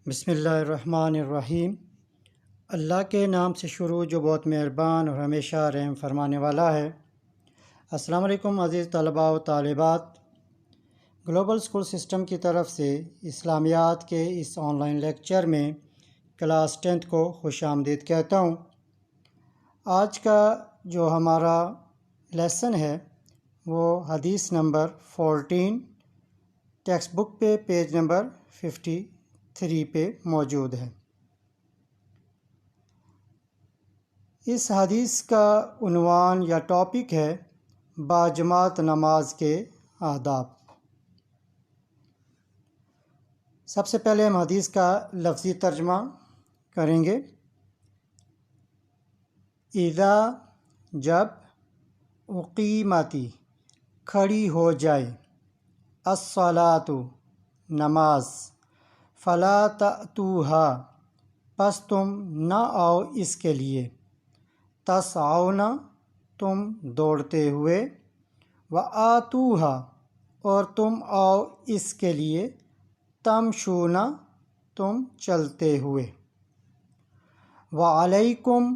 بسم اللہ الرحمن الرحیم۔ اللہ کے نام سے شروع جو بہت مہربان اور ہمیشہ رحم فرمانے والا ہے۔ السلام علیکم عزیز طلباء و طالبات، گلوبل اسکول سسٹم کی طرف سے اسلامیات کے اس آن لائن لیکچر میں کلاس 10 کو خوش آمدید کہتا ہوں۔ آج کا جو ہمارا لیسن ہے وہ حدیث نمبر 14 ٹیکسٹ بک پہ پیج نمبر 53 پہ موجود ہے۔ اس حدیث کا عنوان یا ٹاپک ہے باجماعت نماز کے آداب۔ سب سے پہلے ہم حدیث کا لفظی ترجمہ کریں گے۔ اذا جب اقیمتی کھڑی ہو جائے الصلاۃ نماز فلا تأتوہا پس تم نہ آؤ اس کے لیے تسعون تم دوڑتے ہوئے وآتوہا اور تم آؤ اس کے لیے تمشون تم چلتے ہوئے وعلیکم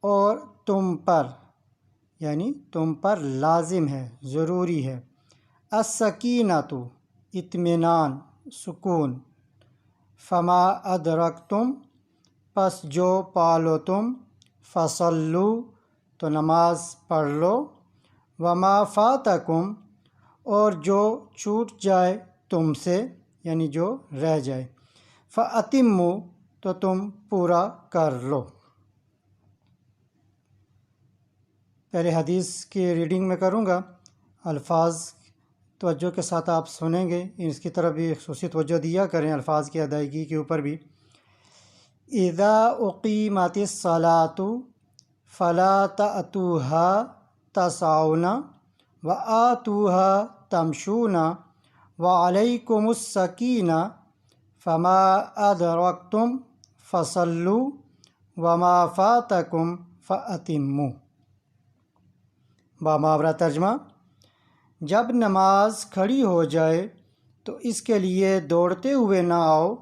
اور تم پر یعنی تم پر لازم ہے، ضروری ہے، السکینۃ اطمینان، سکون، فما ادرکتم پس جو پالو تم فصلو تو نماز پڑھ لو، وما فاتکم اور جو چھوٹ جائے تم سے یعنی جو رہ جائے فاتموا تو تم پورا کر لو۔ پہلے حدیث کی ریڈنگ میں کروں گا، الفاظ توجہ کے ساتھ آپ سنیں گے، اس کی طرف بھی خصوصی توجہ دیا کریں، الفاظ کی ادائیگی کے اوپر بھی۔ اذا اقیمت الصلاۃ فلا تأتوہا تسعون وآتوہا تمشون وعلیکم السکینہ فما ادرکتم فصلوا وما فاتکم فاتموا۔ باماورا ترجمہ: جب نماز کھڑی ہو جائے تو اس کے لیے دوڑتے ہوئے نہ آؤ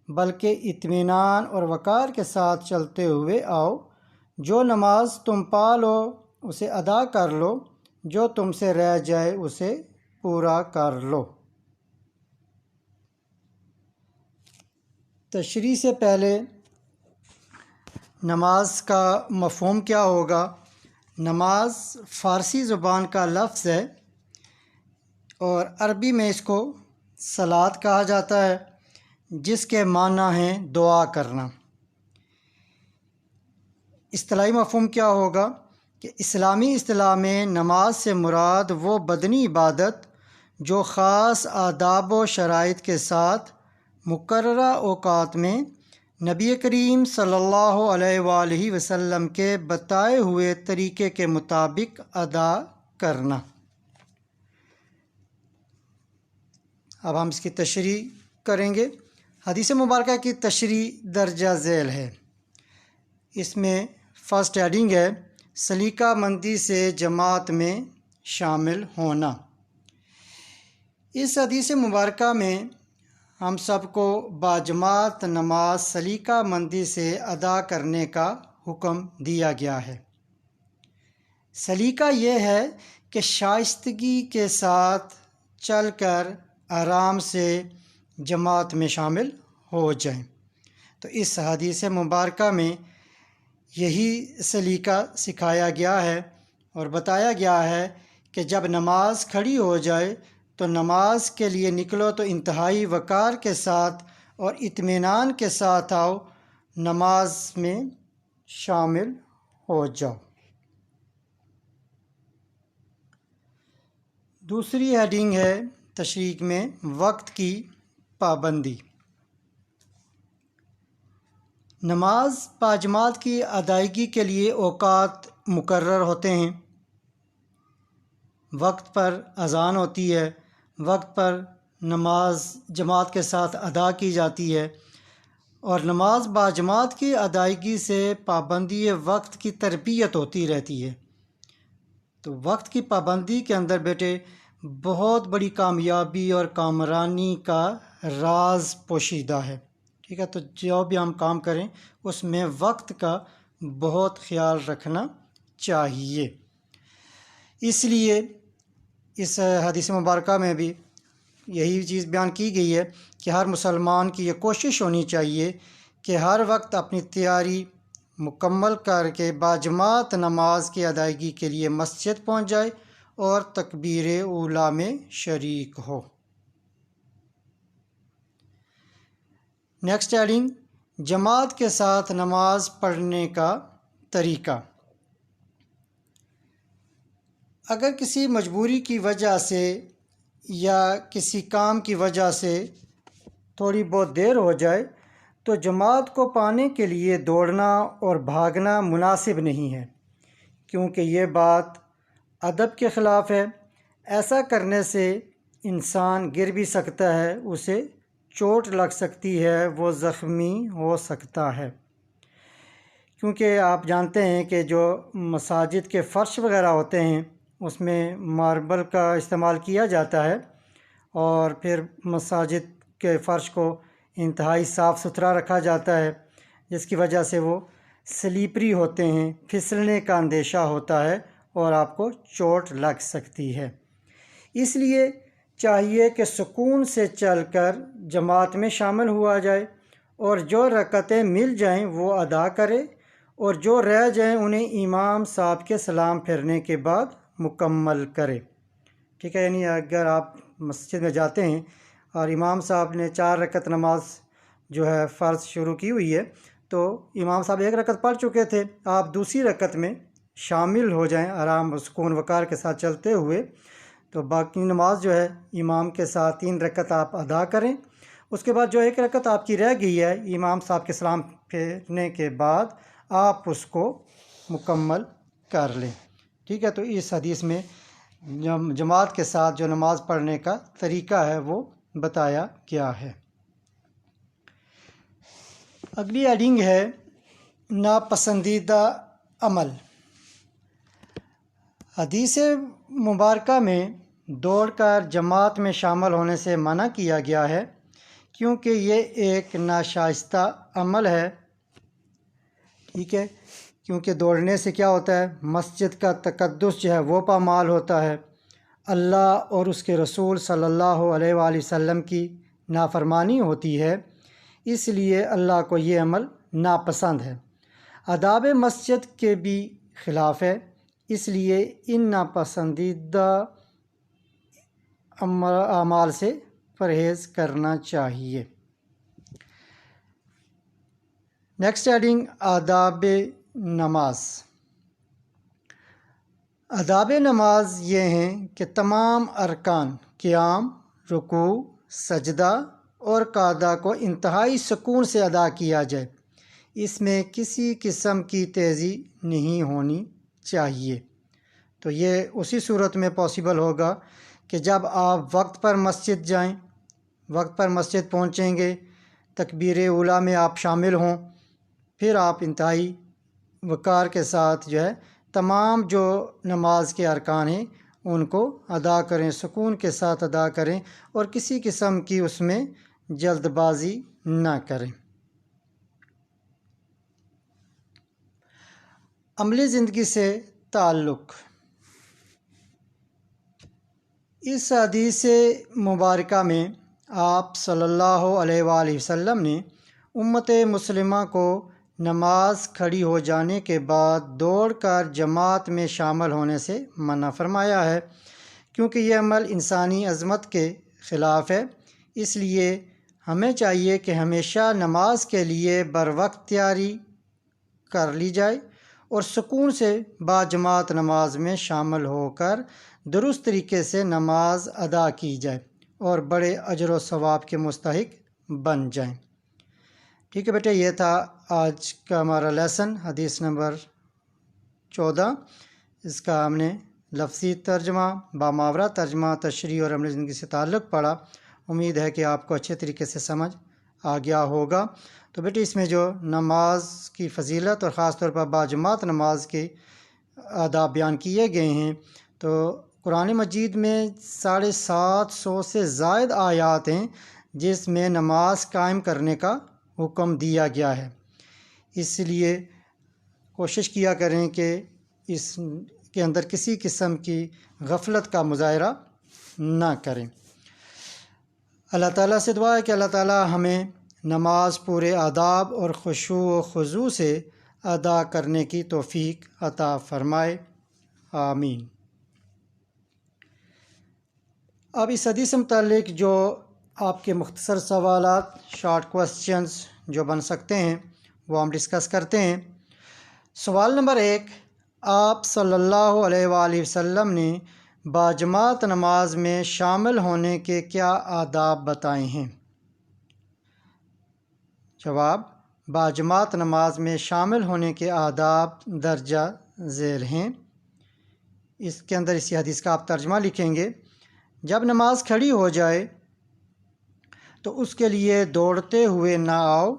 بلکہ اطمینان اور وقار کے ساتھ چلتے ہوئے آؤ۔ جو نماز تم پا لو اسے ادا کر لو، جو تم سے رہ جائے اسے پورا کر لو۔ تشریح سے پہلے نماز کا مفہوم کیا ہوگا؟ نماز فارسی زبان کا لفظ ہے اور عربی میں اس کو صلاۃ کہا جاتا ہے، جس کے معنی ہیں دعا کرنا۔ اصطلاحی مفہوم کیا ہوگا کہ اسلامی اصطلاح میں نماز سے مراد وہ بدنی عبادت جو خاص آداب و شرائط کے ساتھ مقررہ اوقات میں نبی کریم صلی اللہ علیہ وآلہ وسلم کے بتائے ہوئے طریقے کے مطابق ادا کرنا۔ اب ہم اس کی تشریح کریں گے۔ حدیث مبارکہ کی تشریح درجہ ذیل ہے۔ اس میں فرسٹ ہیڈنگ ہے سلیقہ مندی سے جماعت میں شامل ہونا۔ اس حدیث مبارکہ میں ہم سب کو باجماعت نماز سلیقہ مندی سے ادا کرنے کا حکم دیا گیا ہے۔ سلیقہ یہ ہے کہ شائستگی کے ساتھ چل کر آرام سے جماعت میں شامل ہو جائیں۔ تو اس حدیث مبارکہ میں یہی سلیقہ سکھایا گیا ہے اور بتایا گیا ہے کہ جب نماز کھڑی ہو جائے تو نماز کے لیے نکلو تو انتہائی وقار کے ساتھ اور اطمینان کے ساتھ آؤ، نماز میں شامل ہو جاؤ۔ دوسری ہیڈنگ ہے تشریح میں وقت کی پابندی۔ نماز باجماعت کی ادائیگی کے لیے اوقات مقرر ہوتے ہیں، وقت پر اذان ہوتی ہے، وقت پر نماز جماعت کے ساتھ ادا کی جاتی ہے، اور نماز باجماعت کی ادائیگی سے پابندی وقت کی تربیت ہوتی رہتی ہے۔ تو وقت کی پابندی کے اندر بیٹے بہت بڑی کامیابی اور کامرانی کا راز پوشیدہ ہے۔ ٹھیک ہے، تو جو بھی ہم کام کریں اس میں وقت کا بہت خیال رکھنا چاہیے۔ اس لیے اس حدیث مبارکہ میں بھی یہی چیز بیان کی گئی ہے کہ ہر مسلمان کی یہ کوشش ہونی چاہیے کہ ہر وقت اپنی تیاری مکمل کر کے باجماعت نماز کی ادائیگی کے لیے مسجد پہنچ جائے اور تکبیر اولیٰ میں شریک ہو۔ نیکسٹ ہیڈنگ، جماعت کے ساتھ نماز پڑھنے کا طریقہ۔ اگر کسی مجبوری کی وجہ سے یا کسی کام کی وجہ سے تھوڑی بہت دیر ہو جائے تو جماعت کو پانے کے لیے دوڑنا اور بھاگنا مناسب نہیں ہے، کیونکہ یہ بات ادب کے خلاف ہے۔ ایسا کرنے سے انسان گر بھی سکتا ہے، اسے چوٹ لگ سکتی ہے، وہ زخمی ہو سکتا ہے، کیونکہ آپ جانتے ہیں کہ جو مساجد کے فرش وغیرہ ہوتے ہیں اس میں ماربل کا استعمال کیا جاتا ہے، اور پھر مساجد کے فرش کو انتہائی صاف ستھرا رکھا جاتا ہے، جس کی وجہ سے وہ سلیپری ہوتے ہیں، پھسلنے کا اندیشہ ہوتا ہے اور آپ کو چوٹ لگ سکتی ہے۔ اس لیے چاہیے کہ سکون سے چل کر جماعت میں شامل ہوا جائے، اور جو رکعتیں مل جائیں وہ ادا کرے، اور جو رہ جائیں انہیں امام صاحب کے سلام پھرنے کے بعد مکمل کرے۔ ٹھیک ہے، یعنی اگر آپ مسجد میں جاتے ہیں اور امام صاحب نے 4 رکعت نماز جو ہے فرض شروع کی ہوئی ہے، تو امام صاحب 1 رکعت پڑھ چکے تھے، آپ دوسری رکعت میں شامل ہو جائیں آرام و سکون وقار کے ساتھ چلتے ہوئے، تو باقی نماز جو ہے امام کے ساتھ 3 رکعت آپ ادا کریں۔ اس کے بعد جو 1 رکعت آپ کی رہ گئی ہے امام صاحب کے سلام پھیرنے کے بعد آپ اس کو مکمل کر لیں۔ ٹھیک ہے، تو اس حدیث میں جماعت کے ساتھ جو نماز پڑھنے کا طریقہ ہے وہ بتایا گیا ہے۔ اگلی ہیڈنگ ہے ناپسندیدہ عمل۔ حدیث مبارکہ میں دوڑ کر جماعت میں شامل ہونے سے منع کیا گیا ہے، کیونکہ یہ ایک ناشائستہ عمل ہے۔ ٹھیک ہے، کیونکہ دوڑنے سے کیا ہوتا ہے، مسجد کا تقدس جو ہے وہ پامال ہوتا ہے، اللہ اور اس کے رسول صلی اللہ علیہ وآلہ وسلم کی نافرمانی ہوتی ہے، اس لیے اللہ کو یہ عمل ناپسند ہے، آداب مسجد کے بھی خلاف ہے، اس لیے ان ناپسندیدہ اعمال سے پرہیز کرنا چاہیے۔ نیکسٹ ہیڈنگ، آداب نماز۔ آداب نماز یہ ہیں کہ تمام ارکان قیام، رکوع، سجدہ اور قعدہ کو انتہائی سکون سے ادا کیا جائے، اس میں کسی قسم کی تیزی نہیں ہونی چاہیے۔ تو یہ اسی صورت میں پاسبل ہوگا کہ جب آپ وقت پر مسجد جائیں، وقت پر مسجد پہنچیں گے، تکبیر اولیٰ میں آپ شامل ہوں، پھر آپ انتہائی وقار کے ساتھ جو ہے تمام جو نماز کے ارکان ہیں ان کو ادا کریں، سکون کے ساتھ ادا کریں، اور کسی قسم کی اس میں جلد بازی نہ کریں۔ عملی زندگی سے تعلق۔ اس حدیث مبارکہ میں آپ صلی اللہ علیہ وآلہ وسلم نے امت مسلمہ کو نماز کھڑی ہو جانے کے بعد دوڑ کر جماعت میں شامل ہونے سے منع فرمایا ہے، کیونکہ یہ عمل انسانی عظمت کے خلاف ہے۔ اس لیے ہمیں چاہیے کہ ہمیشہ نماز کے لیے بروقت تیاری کر لی جائے اور سکون سے باجماعت نماز میں شامل ہو کر درست طریقے سے نماز ادا کی جائے اور بڑے اجر و ثواب کے مستحق بن جائیں۔ ٹھیک ہے بیٹے، یہ تھا آج کا ہمارا لیسن، حدیث نمبر 14۔ اس کا ہم نے لفظی ترجمہ، باماورہ ترجمہ، تشریح اور عملی زندگی سے تعلق پڑھا۔ امید ہے کہ آپ کو اچھے طریقے سے سمجھ آ گیا ہوگا۔ تو بیٹے اس میں جو نماز کی فضیلت اور خاص طور پر باجماعت نماز کے آداب بیان کیے گئے ہیں، تو قرآن مجید میں 750 سے زائد آیات ہیں جس میں نماز قائم کرنے کا حکم دیا گیا ہے، اس لیے کوشش کیا کریں کہ اس کے اندر کسی قسم کی غفلت کا مظاہرہ نہ کریں۔ اللہ تعالیٰ سے دعا ہے کہ اللہ تعالیٰ ہمیں نماز پورے آداب اور خشوع و خضوع سے ادا کرنے کی توفیق عطا فرمائے، آمین۔ اب اس حدیث سے متعلق جو آپ کے مختصر سوالات، شارٹ کوسچنز جو بن سکتے ہیں وہ ہم ڈسکس کرتے ہیں۔ سوال نمبر 1، آپ صلی اللہ علیہ وآلہ وسلم نے باجماعت نماز میں شامل ہونے کے کیا آداب بتائے ہیں؟ جواب، باجماعت نماز میں شامل ہونے کے آداب درجہ ذیل ہیں۔ اس کے اندر اسی حدیث کا آپ ترجمہ لکھیں گے۔ جب نماز کھڑی ہو جائے تو اس کے لیے دوڑتے ہوئے نہ آؤ،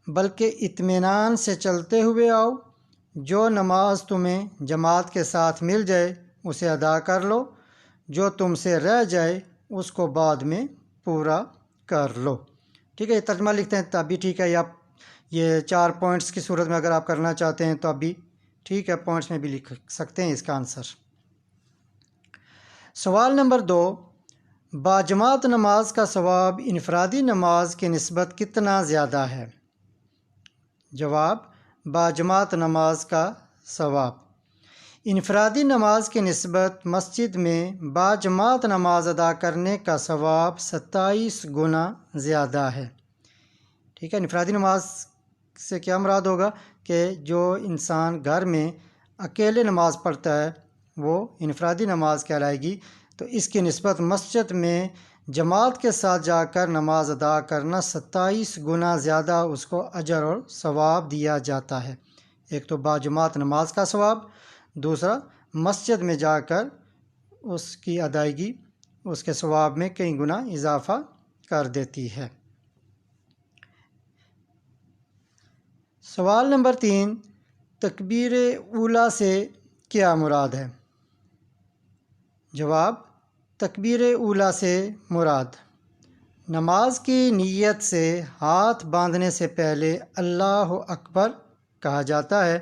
بلکہ اطمینان سے چلتے ہوئے آؤ۔ جو نماز تمہیں جماعت کے ساتھ مل جائے اسے ادا کر لو، جو تم سے رہ جائے اس کو بعد میں پورا کر لو۔ ٹھیک ہے، یہ ترجمہ لکھتے ہیں تب بھی ٹھیک ہے، یا یہ 4 پوائنٹس کی صورت میں اگر آپ کرنا چاہتے ہیں تو اب بھی ٹھیک ہے، پوائنٹس میں بھی لکھ سکتے ہیں اس کا آنسر۔ سوال نمبر 2، باجماعت نماز کا ثواب انفرادی نماز کی نسبت کتنا زیادہ ہے؟ جواب، باجماعت نماز کا ثواب انفرادی نماز کی نسبت مسجد میں باجماعت نماز ادا کرنے کا ثواب 27 گنا زیادہ ہے۔ ٹھیک ہے، انفرادی نماز سے کیا مراد ہوگا کہ جو انسان گھر میں اکیلے نماز پڑھتا ہے وہ انفرادی نماز کہلائے گی، تو اس کی نسبت مسجد میں جماعت کے ساتھ جا کر نماز ادا کرنا 27 گنا زیادہ اس کو اجر اور ثواب دیا جاتا ہے۔ ایک تو باجماعت نماز کا ثواب، دوسرا مسجد میں جا کر اس کی ادائیگی اس کے ثواب میں کئی گنا اضافہ کر دیتی ہے۔ سوال نمبر 3، تکبیر اولیٰ سے کیا مراد ہے؟ جواب، تکبیر اولیٰ سے مراد نماز کی نیت سے ہاتھ باندھنے سے پہلے اللہ اکبر کہا جاتا ہے،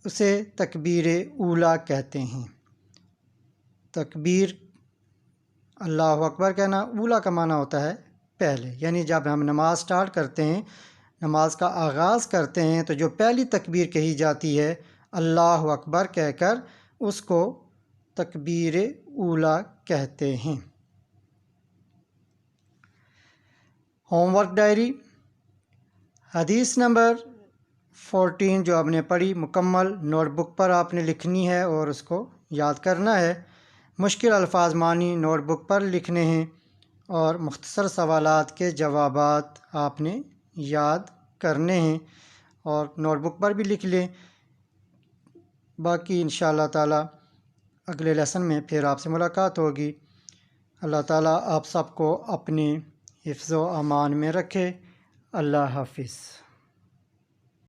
اسے تکبیر اولیٰ کہتے ہیں۔ تکبیر اللہ اکبر کہنا، اولیٰ کا معنی ہوتا ہے پہلے، یعنی جب ہم نماز سٹارٹ کرتے ہیں، نماز کا آغاز کرتے ہیں تو جو پہلی تکبیر کہی جاتی ہے اللہ اکبر کہہ کر، اس کو تکبیر اولیٰ کہتے ہیں۔ ہوم ورک ڈائری، حدیث نمبر 14 جو آپ نے پڑھی مکمل نوٹ بک پر آپ نے لکھنی ہے اور اس کو یاد کرنا ہے۔ مشکل الفاظ معنی نوٹ بک پر لکھنے ہیں اور مختصر سوالات کے جوابات آپ نے یاد کرنے ہیں اور نوٹ بک پر بھی لکھ لیں۔ باقی انشاءاللہ تعالی اگلے لیسن میں پھر آپ سے ملاقات ہوگی۔ اللہ تعالیٰ آپ سب کو اپنے حفظ و امان میں رکھے۔ اللہ حافظ۔